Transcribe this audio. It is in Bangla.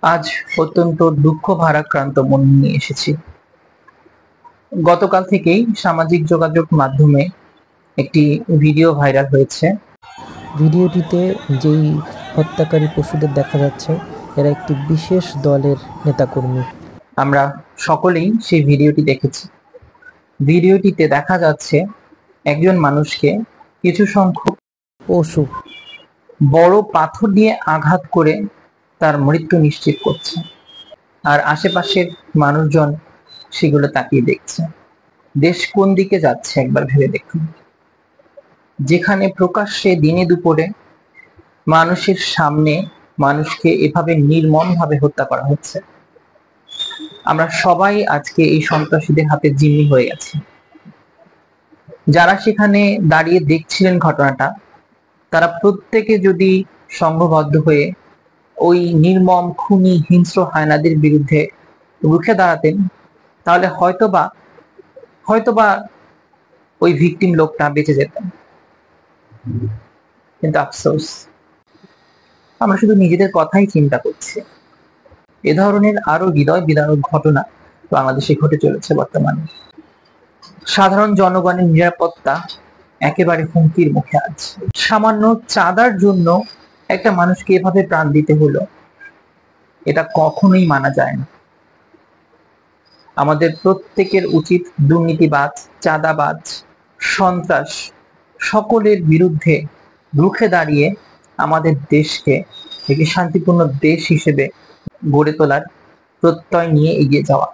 আজ অত্যন্ত দুঃখ ভারাক্রান্ত মন নিয়ে এসেছি। গতকাল থেকেই সামাজিক যোগাযোগ মাধ্যমে একটি ভিডিও ভাইরাল হয়েছে। ভিডিওটিতে যেই হত্যাকারী পশুদের দেখা যাচ্ছে এরা একটি বিশেষ দলের নেতাকর্মী। আমরা সকলেই সেই ভিডিওটি দেখেছি। ভিডিওটিতে দেখা যাচ্ছে একজন মানুষকে কিছু সংখ্যক পশু বড় পাথর দিয়ে আঘাত করে তার মৃত্যু নিশ্চিত করছে, আর আশেপাশের মানুষজন সেগুলো তাকিয়ে দেখছে। দেশ কোন দিকে যাচ্ছে একবার ভেবে দেখুন, যেখানে প্রকাশ্যে দিনে দুপুরে মানুষের সামনে মানুষকে এভাবে নির্মমভাবে হত্যা করা হচ্ছে। আমরা সবাই আজকে এই সন্ত্রাসীদের হাতে জিম্মি হয়ে গেছি। যারা সেখানে দাঁড়িয়ে দেখছিলেন ঘটনাটা, তারা প্রত্যেকে যদি সংঘবদ্ধ হয়ে ওই নির্মম খুনি হিংস্র হায়নাদের বিরুদ্ধে রুখে দাঁড়াতেন, তাহলে হয়তোবা ওই ভিকটিম লোকটা বেঁচে যেতেন। কিন্তু আফসোস, আমরা শুধু নিজেদের কথাই চিন্তা করছি। এ ধরনের আরো হৃদয় বিদারক ঘটনা বাংলাদেশে ঘটে চলেছে বর্তমানে। সাধারণ জনগণের নিরাপত্তা একেবারে হুমকির মুখে আছে। সামান্য চাঁদার জন্য একটা মানুষকে এভাবে প্রাণ দিতে হলো, এটা কখনোই মানা যায় না। আমাদের প্রত্যেকের উচিত দুর্নীতিবাজ, চাঁদাবাজ, সন্ত্রাস সকলের বিরুদ্ধে রুখে দাঁড়িয়ে আমাদের দেশকে একটি শান্তিপূর্ণ দেশ হিসেবে গড়ে তোলার প্রত্যয় নিয়ে এগিয়ে যাওয়া।